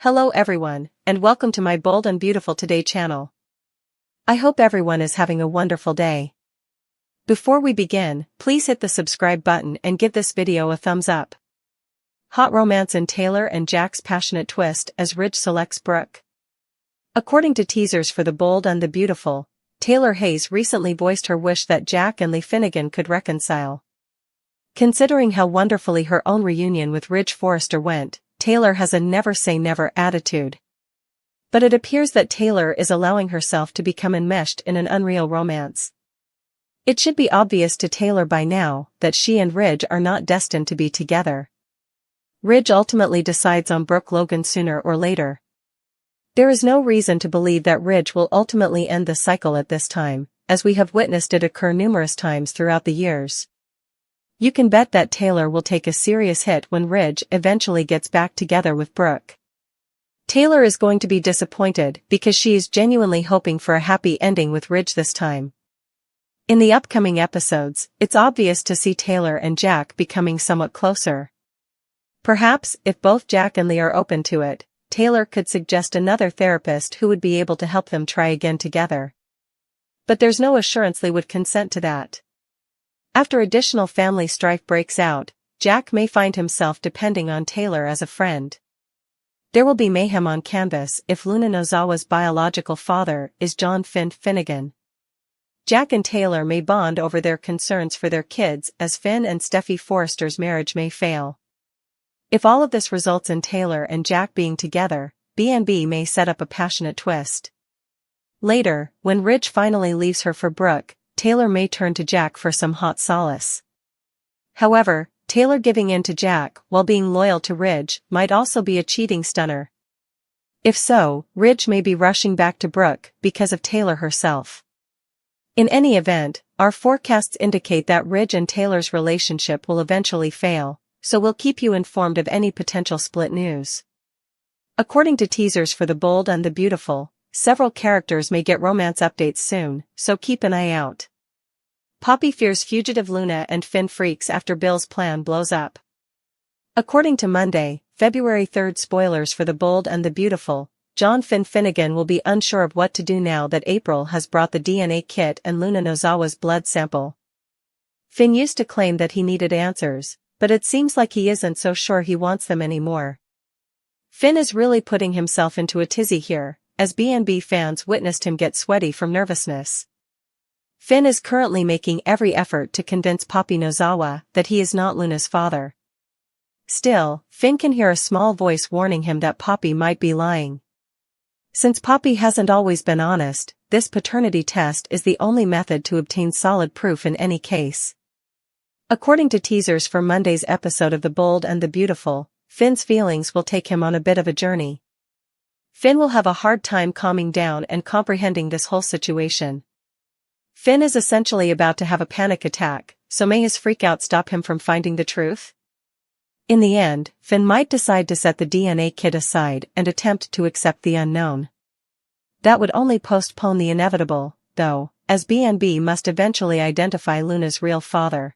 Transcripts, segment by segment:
Hello everyone, and welcome to my Bold and Beautiful Today channel. I hope everyone is having a wonderful day. Before we begin, please hit the subscribe button and give this video a thumbs up. Hot romance in Taylor and Jack's passionate twist as Ridge selects Brooke. According to teasers for The Bold and the Beautiful, Taylor Hayes recently voiced her wish that Jack and Lee Finnegan could reconcile. Considering how wonderfully her own reunion with Ridge Forrester went, Taylor has a never-say-never attitude. But it appears that Taylor is allowing herself to become enmeshed in an unreal romance. It should be obvious to Taylor by now that she and Ridge are not destined to be together. Ridge ultimately decides on Brooke Logan sooner or later. There is no reason to believe that Ridge will ultimately end the cycle at this time, as we have witnessed it occur numerous times throughout the years. You can bet that Taylor will take a serious hit when Ridge eventually gets back together with Brooke. Taylor is going to be disappointed because she is genuinely hoping for a happy ending with Ridge this time. In the upcoming episodes, it's obvious to see Taylor and Jack becoming somewhat closer. Perhaps, if both Jack and Lee are open to it, Taylor could suggest another therapist who would be able to help them try again together. But there's no assurance Lee would consent to that. After additional family strife breaks out, Jack may find himself depending on Taylor as a friend. There will be mayhem on canvas if Luna Nozawa's biological father is John Finn Finnegan. Jack and Taylor may bond over their concerns for their kids as Finn and Steffi Forrester's marriage may fail. If all of this results in Taylor and Jack being together, B&B may set up a passionate twist. Later, when Ridge finally leaves her for Brooke, Taylor may turn to Jack for some hot solace. However, Taylor giving in to Jack while being loyal to Ridge might also be a cheating stunner. If so, Ridge may be rushing back to Brooke because of Taylor herself. In any event, our forecasts indicate that Ridge and Taylor's relationship will eventually fail, so we'll keep you informed of any potential split news. According to teasers for The Bold and the Beautiful, several characters may get romance updates soon, so keep an eye out. Poppy fears fugitive Luna and Finn freaks after Bill's plan blows up. According to Monday, February 3rd spoilers for The Bold and the Beautiful, John Finn Finnegan will be unsure of what to do now that April has brought the DNA kit and Luna Nozawa's blood sample. Finn used to claim that he needed answers, but it seems like he isn't so sure he wants them anymore. Finn is really putting himself into a tizzy here, as B&B fans witnessed him get sweaty from nervousness. Finn is currently making every effort to convince Poppy Nozawa that he is not Luna's father. Still, Finn can hear a small voice warning him that Poppy might be lying. Since Poppy hasn't always been honest, this paternity test is the only method to obtain solid proof in any case. According to teasers for Monday's episode of The Bold and the Beautiful, Finn's feelings will take him on a bit of a journey. Finn will have a hard time calming down and comprehending this whole situation. Finn is essentially about to have a panic attack, so may his freakout stop him from finding the truth? In the end, Finn might decide to set the DNA kit aside and attempt to accept the unknown. That would only postpone the inevitable, though, as B&B must eventually identify Luna's real father.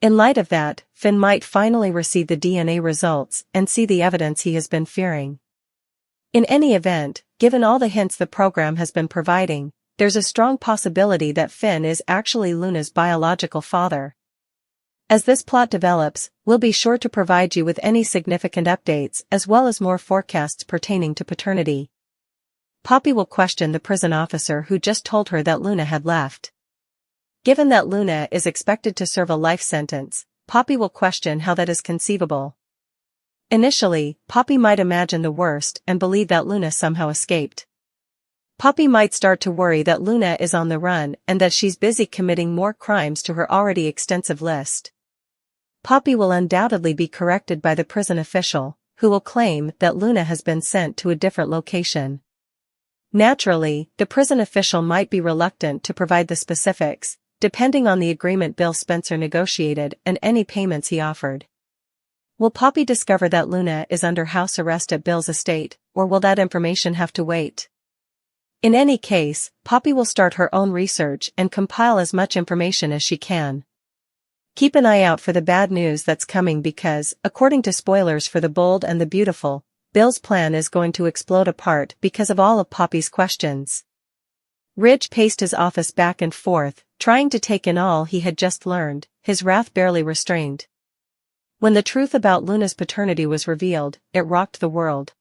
In light of that, Finn might finally receive the DNA results and see the evidence he has been fearing. In any event, given all the hints the program has been providing, there's a strong possibility that Finn is actually Luna's biological father. As this plot develops, we'll be sure to provide you with any significant updates as well as more forecasts pertaining to paternity. Poppy will question the prison officer who just told her that Luna had left. Given that Luna is expected to serve a life sentence, Poppy will question how that is conceivable. Initially, Poppy might imagine the worst and believe that Luna somehow escaped. Poppy might start to worry that Luna is on the run and that she's busy committing more crimes to her already extensive list. Poppy will undoubtedly be corrected by the prison official, who will claim that Luna has been sent to a different location. Naturally, the prison official might be reluctant to provide the specifics, depending on the agreement Bill Spencer negotiated and any payments he offered. Will Poppy discover that Luna is under house arrest at Bill's estate, or will that information have to wait? In any case, Poppy will start her own research and compile as much information as she can. Keep an eye out for the bad news that's coming because, according to spoilers for The Bold and the Beautiful, Bill's plan is going to explode apart because of all of Poppy's questions. Ridge paced his office back and forth, trying to take in all he had just learned, his wrath barely restrained. When the truth about Luna's paternity was revealed, it rocked the world.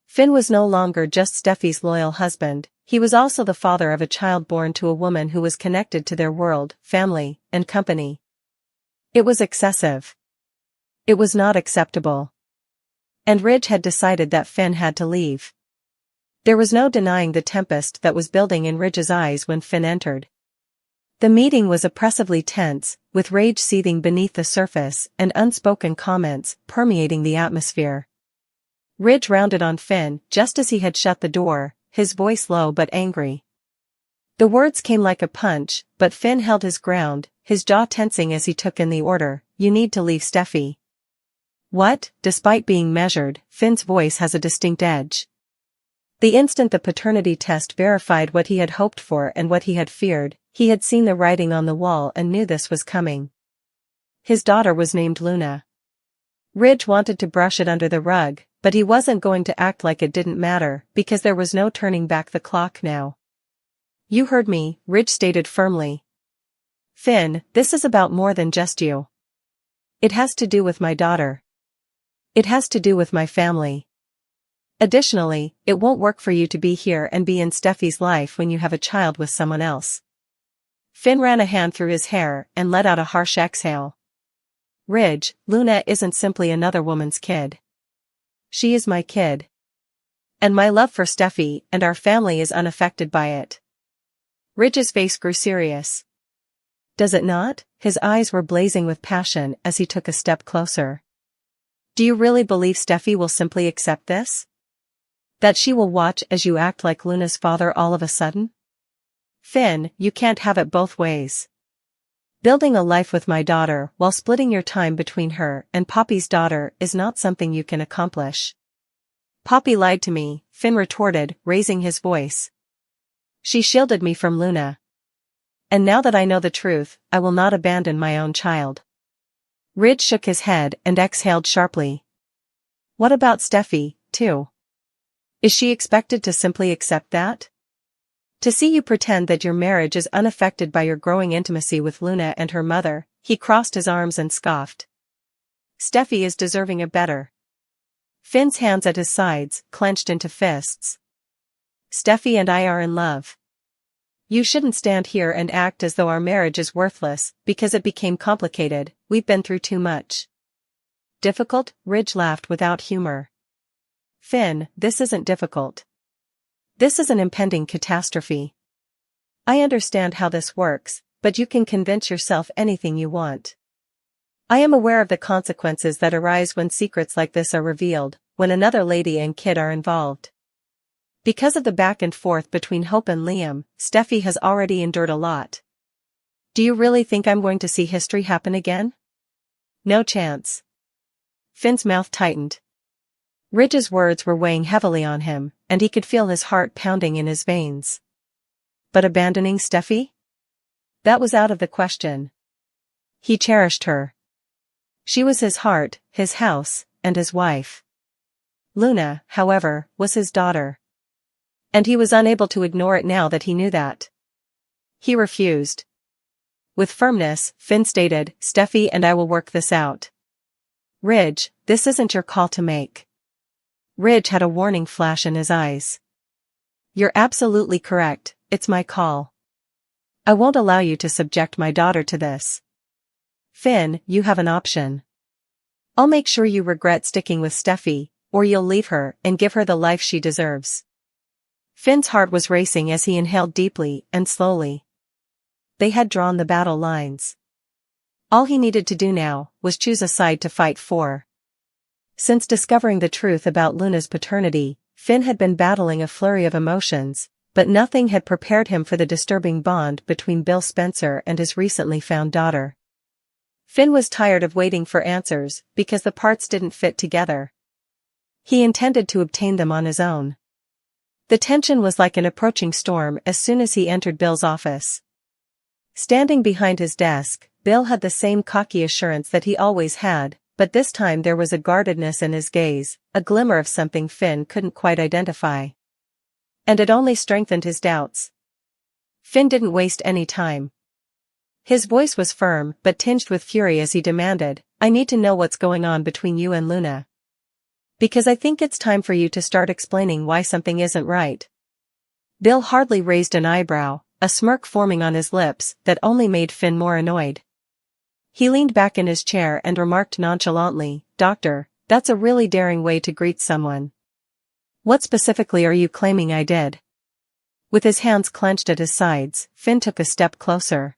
Finn was no longer just Steffi's loyal husband, he was also the father of a child born to a woman who was connected to their world, family, and company. It was excessive. It was not acceptable. And Ridge had decided that Finn had to leave. There was no denying the tempest that was building in Ridge's eyes when Finn entered. The meeting was oppressively tense, with rage seething beneath the surface and unspoken comments permeating the atmosphere. Ridge rounded on Finn just as he had shut the door, his voice low but angry. The words came like a punch, but Finn held his ground, his jaw tensing as he took in the order, "You need to leave Steffi." What? Despite being measured, Finn's voice has a distinct edge. The instant the paternity test verified what he had hoped for and what he had feared, he had seen the writing on the wall and knew this was coming. His daughter was named Luna. Ridge wanted to brush it under the rug, but he wasn't going to act like it didn't matter, because there was no turning back the clock now. "You heard me," Ridge stated firmly. "Finn, this is about more than just you. It has to do with my daughter. It has to do with my family. Additionally, it won't work for you to be here and be in Steffi's life when you have a child with someone else." Finn ran a hand through his hair and let out a harsh exhale. "Ridge, Luna isn't simply another woman's kid. She is my kid. And my love for Steffi and our family is unaffected by it." Ridge's face grew serious. "Does it not?" His eyes were blazing with passion as he took a step closer. "Do you really believe Steffi will simply accept this? That she will watch as you act like Luna's father all of a sudden? Finn, you can't have it both ways. Building a life with my daughter while splitting your time between her and Poppy's daughter is not something you can accomplish." "Poppy lied to me," Finn retorted, raising his voice. "She shielded me from Luna. And now that I know the truth, I will not abandon my own child." Ridge shook his head and exhaled sharply. "What about Steffi, too? Is she expected to simply accept that? To see you pretend that your marriage is unaffected by your growing intimacy with Luna and her mother?" He crossed his arms and scoffed. "Steffi is deserving of better." Finn's hands at his sides clenched into fists. "Steffi and I are in love. You shouldn't stand here and act as though our marriage is worthless because it became complicated. We've been through too much." "Difficult?" Ridge laughed without humor. "Finn, this isn't difficult. This is an impending catastrophe. I understand how this works, but you can convince yourself anything you want. I am aware of the consequences that arise when secrets like this are revealed, when another lady and kid are involved. Because of the back and forth between Hope and Liam, Steffi has already endured a lot. Do you really think I'm going to see history happen again? No chance." Finn's mouth tightened. Ridge's words were weighing heavily on him, and he could feel his heart pounding in his veins. But abandoning Steffi? That was out of the question. He cherished her. She was his heart, his house, and his wife. Luna, however, was his daughter. And he was unable to ignore it now that he knew that. He refused. With firmness, Finn stated, "Steffi and I will work this out." "Ridge, this isn't your call to make." Ridge had a warning flash in his eyes. "You're absolutely correct, it's my call. I won't allow you to subject my daughter to this. Finn, you have an option. I'll make sure you regret sticking with Steffi, or you'll leave her and give her the life she deserves." Finn's heart was racing as he inhaled deeply and slowly. They had drawn the battle lines. All he needed to do now was choose a side to fight for. Since discovering the truth about Luna's paternity, Finn had been battling a flurry of emotions, but nothing had prepared him for the disturbing bond between Bill Spencer and his recently found daughter. Finn was tired of waiting for answers because the parts didn't fit together. He intended to obtain them on his own. The tension was like an approaching storm as soon as he entered Bill's office. Standing behind his desk, Bill had the same cocky assurance that he always had, but this time there was a guardedness in his gaze, a glimmer of something Finn couldn't quite identify. And it only strengthened his doubts. Finn didn't waste any time. His voice was firm but tinged with fury as he demanded, "I need to know what's going on between you and Luna. Because I think it's time for you to start explaining why something isn't right." Bill hardly raised an eyebrow, a smirk forming on his lips that only made Finn more annoyed. He leaned back in his chair and remarked nonchalantly, "Doctor, that's a really daring way to greet someone. What specifically are you claiming I did?" With his hands clenched at his sides, Finn took a step closer.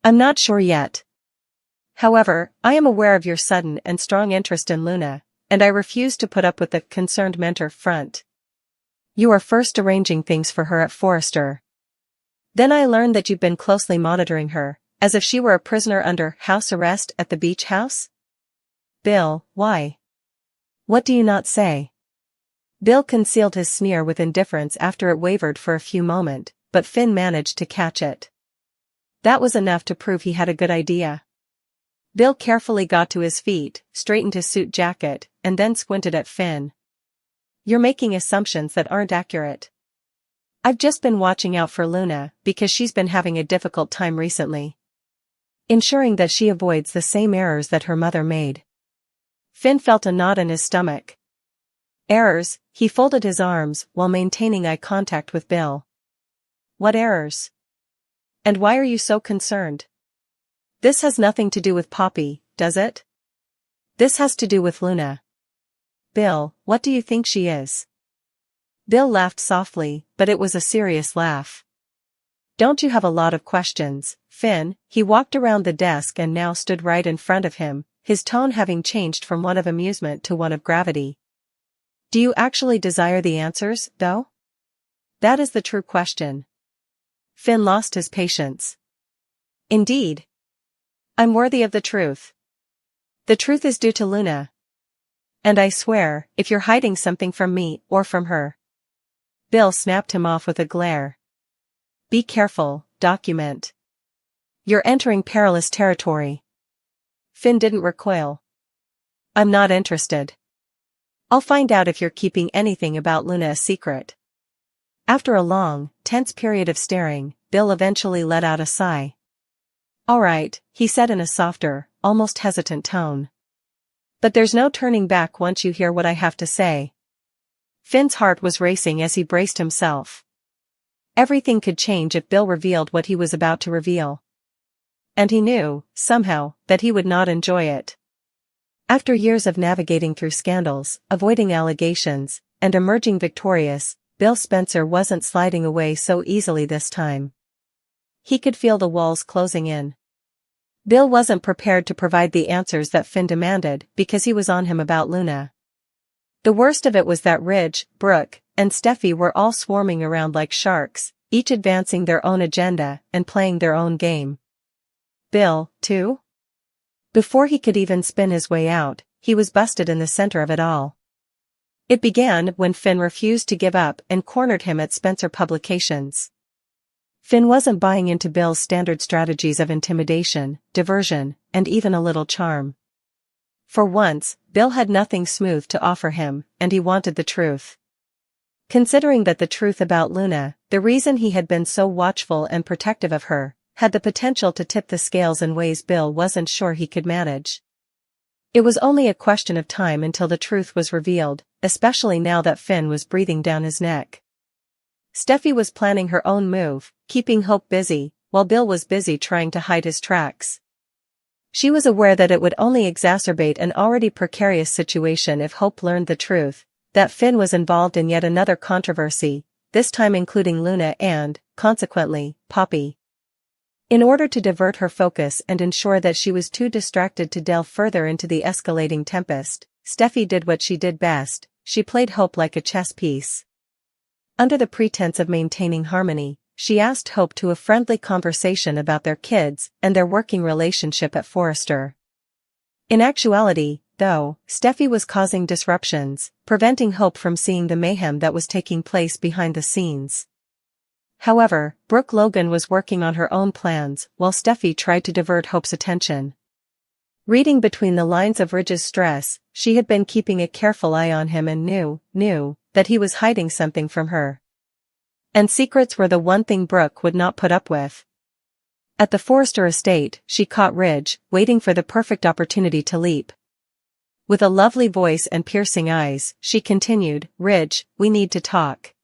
"I'm not sure yet. However, I am aware of your sudden and strong interest in Luna, and I refuse to put up with the concerned mentor front. You are first arranging things for her at Forrester. Then I learned that you've been closely monitoring her, as if she were a prisoner under house arrest at the beach house?" "Bill, why? What do you not say?" Bill concealed his sneer with indifference after it wavered for a few moments, but Finn managed to catch it. That was enough to prove he had a good idea. Bill carefully got to his feet, straightened his suit jacket, and then squinted at Finn. "You're making assumptions that aren't accurate. I've just been watching out for Luna because she's been having a difficult time recently. Ensuring that she avoids the same errors that her mother made." Finn felt a knot in his stomach. "Errors?" He folded his arms while maintaining eye contact with Bill. "What errors? And why are you so concerned? This has nothing to do with Poppy, does it? This has to do with Luna. Bill, what do you think she is?" Bill laughed softly, but it was a serious laugh. "Don't you have a lot of questions, Finn?" He walked around the desk and now stood right in front of him, his tone having changed from one of amusement to one of gravity. "Do you actually desire the answers, though? That is the true question." Finn lost his patience. "Indeed. I'm worthy of the truth. The truth is due to Luna. And I swear, if you're hiding something from me or from her..." Bill snapped him off with a glare. "Be careful, document. You're entering perilous territory." Finn didn't recoil. "I'm not interested. I'll find out if you're keeping anything about Luna a secret." After a long, tense period of staring, Bill eventually let out a sigh. "All right," he said in a softer, almost hesitant tone. "But there's no turning back once you hear what I have to say." Finn's heart was racing as he braced himself. Everything could change if Bill revealed what he was about to reveal. And he knew, somehow, that he would not enjoy it. After years of navigating through scandals, avoiding allegations, and emerging victorious, Bill Spencer wasn't sliding away so easily this time. He could feel the walls closing in. Bill wasn't prepared to provide the answers that Finn demanded because he was on him about Luna. The worst of it was that Ridge, Brooke, and Steffi were all swarming around like sharks, each advancing their own agenda and playing their own game. Bill, too? Before he could even spin his way out, he was busted in the center of it all. It began when Finn refused to give up and cornered him at Spencer Publications. Finn wasn't buying into Bill's standard strategies of intimidation, diversion, and even a little charm. For once, Bill had nothing smooth to offer him, and he wanted the truth. Considering that the truth about Luna, the reason he had been so watchful and protective of her, had the potential to tip the scales in ways Bill wasn't sure he could manage. It was only a question of time until the truth was revealed, especially now that Finn was breathing down his neck. Steffi was planning her own move, keeping Hope busy, while Bill was busy trying to hide his tracks. She was aware that it would only exacerbate an already precarious situation if Hope learned the truth, that Finn was involved in yet another controversy, this time including Luna and, consequently, Poppy. In order to divert her focus and ensure that she was too distracted to delve further into the escalating tempest, Steffi did what she did best, she played Hope like a chess piece. Under the pretense of maintaining harmony, she asked Hope to a friendly conversation about their kids and their working relationship at Forrester. In actuality, though, Steffi was causing disruptions, preventing Hope from seeing the mayhem that was taking place behind the scenes. However, Brooke Logan was working on her own plans while Steffi tried to divert Hope's attention. Reading between the lines of Ridge's stress, she had been keeping a careful eye on him and knew that he was hiding something from her. And secrets were the one thing Brooke would not put up with. At the Forrester estate, she caught Ridge, waiting for the perfect opportunity to leap. With a lovely voice and piercing eyes, she continued, "Ridge, we need to talk."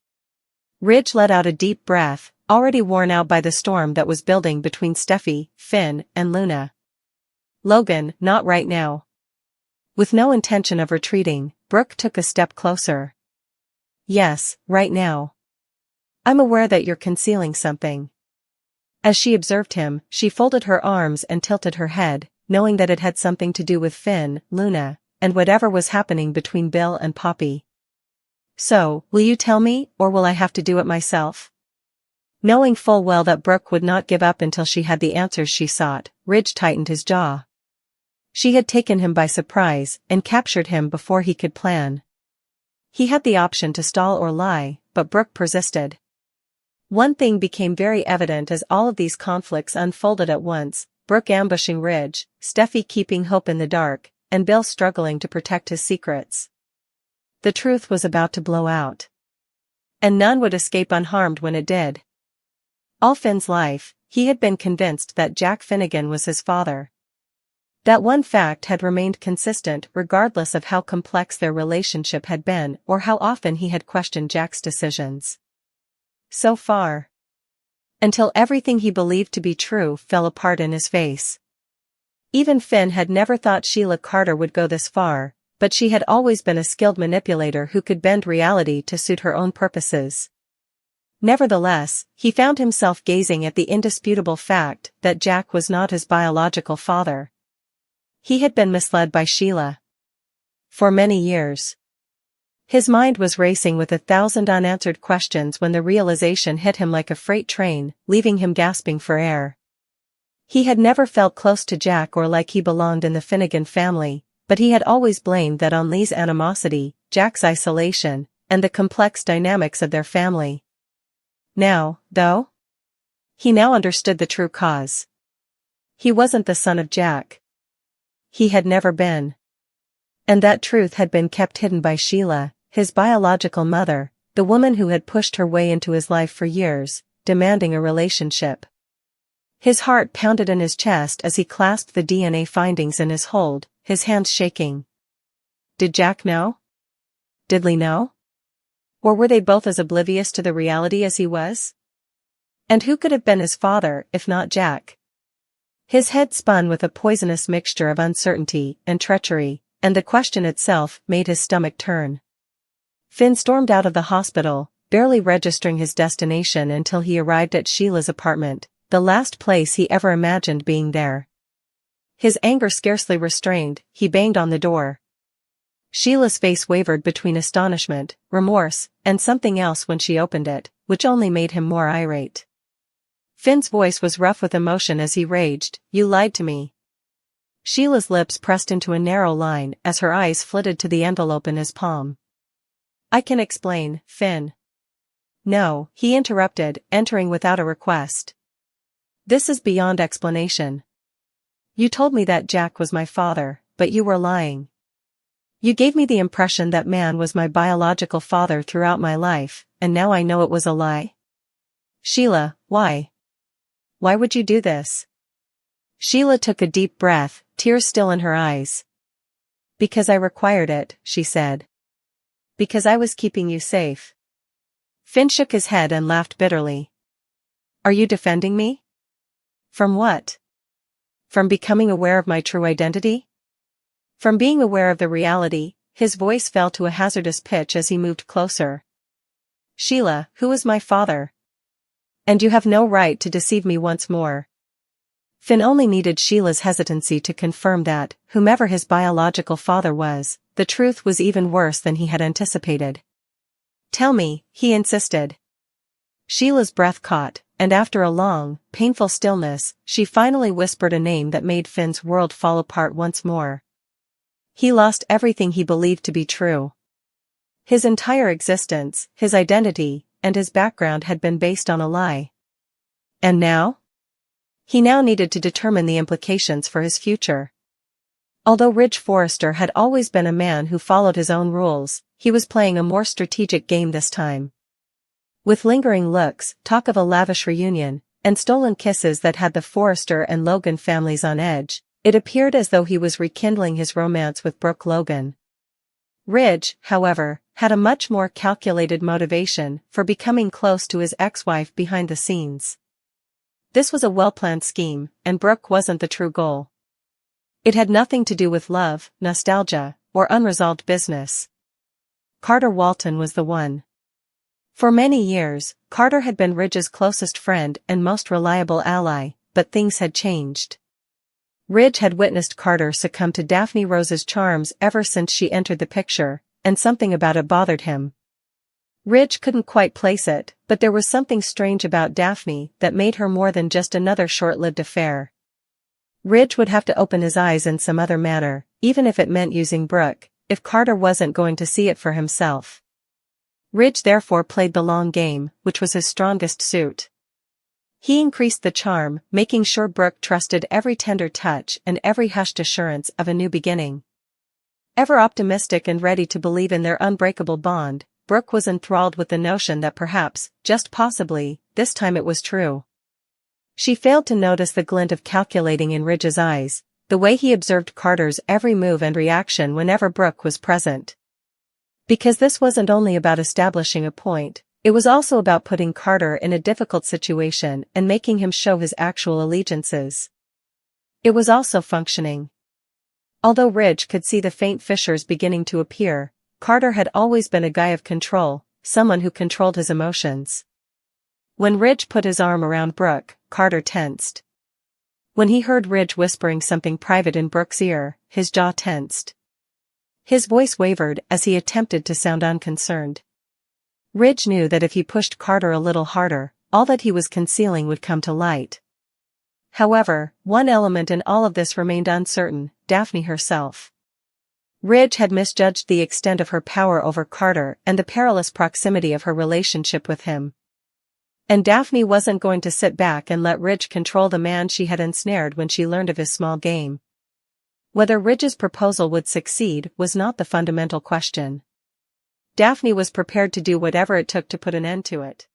Ridge let out a deep breath, already worn out by the storm that was building between Steffi, Finn, and Luna. "Logan, not right now." With no intention of retreating, Brooke took a step closer. "Yes, right now. I'm aware that you're concealing something." As she observed him, she folded her arms and tilted her head, knowing that it had something to do with Finn, Luna, and whatever was happening between Bill and Poppy. "So, will you tell me, or will I have to do it myself?" Knowing full well that Brooke would not give up until she had the answers she sought, Ridge tightened his jaw. She had taken him by surprise and captured him before he could plan. He had the option to stall or lie, but Brooke persisted. One thing became very evident as all of these conflicts unfolded at once: Brooke ambushing Ridge, Steffi keeping hope in the dark, and Bill struggling to protect his secrets. The truth was about to blow out. And none would escape unharmed when it did. All Finn's life, he had been convinced that Jack Finnegan was his father. That one fact had remained consistent regardless of how complex their relationship had been or how often he had questioned Jack's decisions. So far. Until everything he believed to be true fell apart in his face. Even Finn had never thought Sheila Carter would go this far, but she had always been a skilled manipulator who could bend reality to suit her own purposes. Nevertheless, he found himself gazing at the indisputable fact that Jack was not his biological father. He had been misled by Sheila. For many years. His mind was racing with 1,000 unanswered questions when the realization hit him like a freight train, leaving him gasping for air. He had never felt close to Jack or like he belonged in the Finnegan family, but he had always blamed that on Lee's animosity, Jack's isolation, and the complex dynamics of their family. Now, though, he now understood the true cause. He wasn't the son of Jack. He had never been. And that truth had been kept hidden by Sheila, his biological mother, the woman who had pushed her way into his life for years, demanding a relationship. His heart pounded in his chest as he clasped the DNA findings in his hold, his hands shaking. Did Jack know? Did Lee know? Or were they both as oblivious to the reality as he was? And who could have been his father, if not Jack? His head spun with a poisonous mixture of uncertainty and treachery, and the question itself made his stomach turn. Finn stormed out of the hospital, barely registering his destination until he arrived at Sheila's apartment, the last place he ever imagined being there. His anger scarcely restrained, he banged on the door. Sheila's face wavered between astonishment, remorse, and something else when she opened it, which only made him more irate. Finn's voice was rough with emotion as he raged, "You lied to me." Sheila's lips pressed into a narrow line as her eyes flitted to the envelope in his palm. "I can explain, Finn." "No," he interrupted, entering without a request. "This is beyond explanation. You told me that Jack was my father, but you were lying. You gave me the impression that man was my biological father throughout my life, and now I know it was a lie." "Sheila, why? Why would you do this?" Sheila took a deep breath, tears still in her eyes. "Because I required it," she said. "Because I was keeping you safe." Finn shook his head and laughed bitterly. "Are you defending me? From what? From becoming aware of my true identity? From being aware of the reality?" His voice fell to a hazardous pitch as he moved closer. "Sheila, who is my father? And you have no right to deceive me once more." Finn only needed Sheila's hesitancy to confirm that, whomever his biological father was, the truth was even worse than he had anticipated. "Tell me," he insisted. Sheila's breath caught, and after a long, painful stillness, she finally whispered a name that made Finn's world fall apart once more. He lost everything he believed to be true. His entire existence, his identity, and his background had been based on a lie. And now? He now needed to determine the implications for his future. Although Ridge Forrester had always been a man who followed his own rules, he was playing a more strategic game this time. With lingering looks, talk of a lavish reunion, and stolen kisses that had the Forrester and Logan families on edge, it appeared as though he was rekindling his romance with Brooke Logan. Ridge, however, had a much more calculated motivation for becoming close to his ex-wife behind the scenes. This was a well-planned scheme, and Brooke wasn't the true goal. It had nothing to do with love, nostalgia, or unresolved business. Carter Walton was the one. For many years, Carter had been Ridge's closest friend and most reliable ally, but things had changed. Ridge had witnessed Carter succumb to Daphne Rose's charms ever since she entered the picture, and something about it bothered him. Ridge couldn't quite place it, but there was something strange about Daphne that made her more than just another short-lived affair. Ridge would have to open his eyes in some other manner, even if it meant using Brooke, if Carter wasn't going to see it for himself. Ridge therefore played the long game, which was his strongest suit. He increased the charm, making sure Brooke trusted every tender touch and every hushed assurance of a new beginning. Ever optimistic and ready to believe in their unbreakable bond, Brooke was enthralled with the notion that perhaps, just possibly, this time it was true. She failed to notice the glint of calculating in Ridge's eyes, the way he observed Carter's every move and reaction whenever Brooke was present. Because this wasn't only about establishing a point, it was also about putting Carter in a difficult situation and making him show his actual allegiances. It was also functioning. Although Ridge could see the faint fissures beginning to appear, Carter had always been a guy of control, someone who controlled his emotions. When Ridge put his arm around Brooke, Carter tensed. When he heard Ridge whispering something private in Brooke's ear, his jaw tensed. His voice wavered as he attempted to sound unconcerned. Ridge knew that if he pushed Carter a little harder, all that he was concealing would come to light. However, one element in all of this remained uncertain: Daphne herself. Ridge had misjudged the extent of her power over Carter and the perilous proximity of her relationship with him. And Daphne wasn't going to sit back and let Ridge control the man she had ensnared when she learned of his small game. Whether Ridge's proposal would succeed was not the fundamental question. Daphne was prepared to do whatever it took to put an end to it.